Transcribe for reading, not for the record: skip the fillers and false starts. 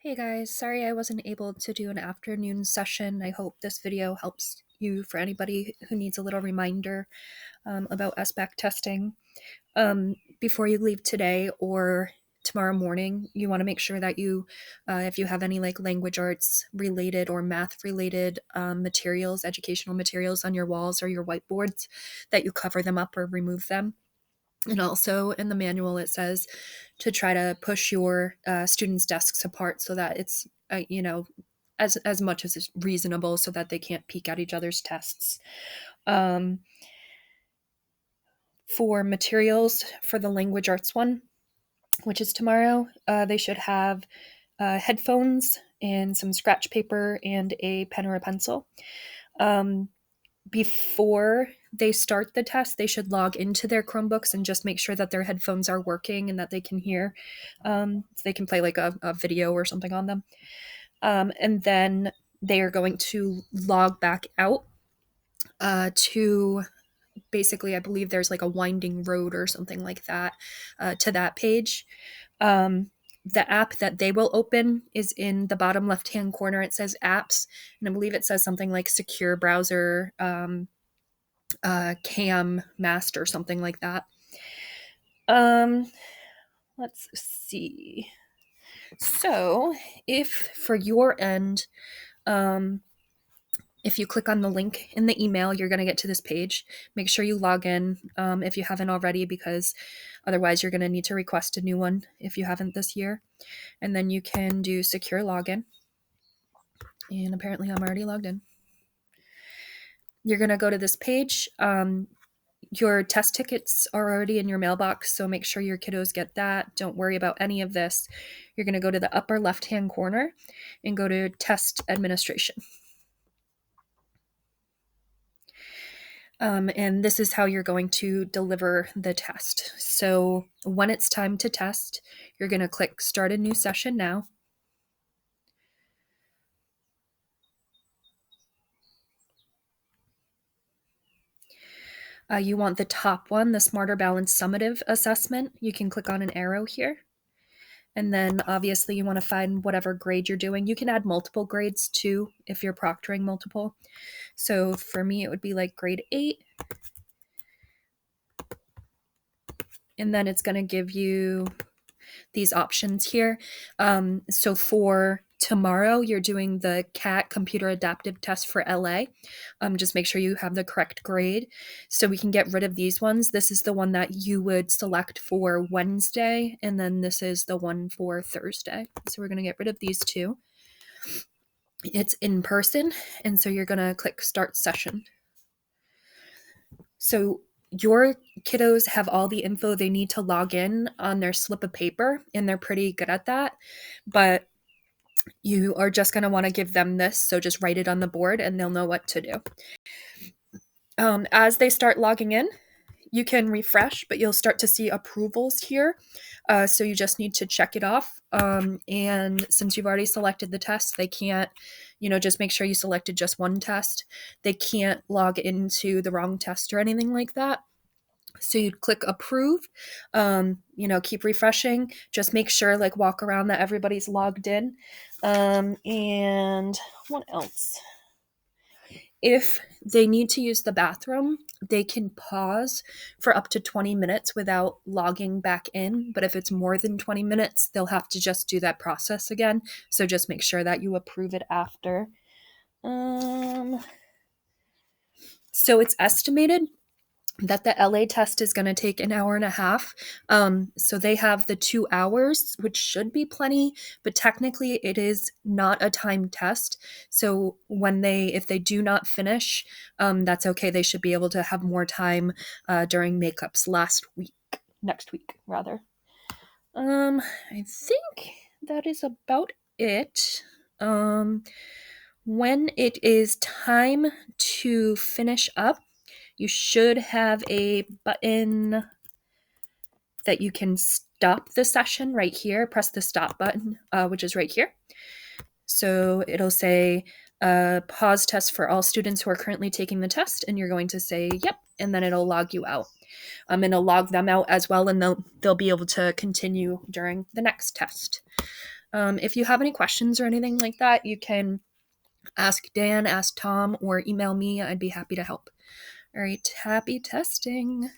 Hey guys, sorry I wasn't able to do an afternoon session. I hope this video helps you for anybody who needs a little reminder about SBAC testing. Before you leave today or tomorrow morning, you want to make sure that you, if you have any like language arts related or math related materials, educational materials on your walls or your whiteboards, that you cover them up or remove them. And also in the manual, it says to try to push your students' desks apart so that it's, as much as is reasonable so that they can't peek at each other's tests. Um, for materials for the language arts one, which is tomorrow, they should have headphones and some scratch paper and a pen or a pencil. Before they start the test, they should log into their Chromebooks and just make sure that their headphones are working and that they can hear. So they can play like a video or something on them. And then they are going to log back out to basically, I believe there's like a winding road or something like that to that page. The app that they will open is in the bottom left hand corner. It says apps, and I believe it says something like secure browser, cam master, something like that. Let's see. So if for your end, if you click on the link in the email, you're going to get to this page. Make sure you log in if you haven't already, because otherwise you're going to need to request a new one if you haven't this year. And then you can do secure login. And apparently I'm already logged in. You're going to go to this page. Your test tickets are already in your mailbox, so make sure your kiddos get that. Don't worry about any of this. You're going to go to the upper left-hand corner and go to test administration. And this is how you're going to deliver the test. So when it's time to test, you're going to click start a new session now. You want the top one, the Smarter Balanced Summative Assessment. You can click on an arrow here. And then obviously you want to find whatever grade you're doing. You can add multiple grades too if you're proctoring multiple. So for me, it would be like grade 8. And then it's going to give you these options here. So for tomorrow, you're doing the CAT Computer Adaptive Test for LA. Just make sure you have the correct grade. So we can get rid of these ones. This is the one that you would select for Wednesday, and then this is the one for Thursday. So we're going to get rid of these two. It's in person, and so you're going to click Start Session. So your kiddos have all the info they need to log in on their slip of paper, and they're pretty good at that. But you are just going to want to give them this, so just write it on the board and they'll know what to do. As they start logging in, you can refresh, but you'll start to see approvals here. So you just need to check it off. And since you've already selected the test, they can't, just make sure you selected just one test. They can't log into the wrong test or anything like that. So you'd click approve, keep refreshing, just make sure, like, walk around that everybody's logged in. And what else? If they need to use the bathroom, they can pause for up to 20 minutes without logging back in. But if it's more than 20 minutes, they'll have to just do that process again. So just make sure that you approve it after. So it's estimated that the LA test is going to take an hour and a half. So they have the 2 hours, which should be plenty, but technically it is not a timed test. So if they do not finish, that's okay. They should be able to have more time during makeups next week rather. I think that is about it. When it is time to finish up, you should have a button that you can stop the session right here. Press the stop button, which is right here. So it'll say pause test for all students who are currently taking the test, and you're going to say yep, and then it'll log you out. And it'll log them out as well, and they'll be able to continue during the next test. If you have any questions or anything like that, you can ask Dan, ask Tom, or email me. I'd be happy to help. All right, happy testing.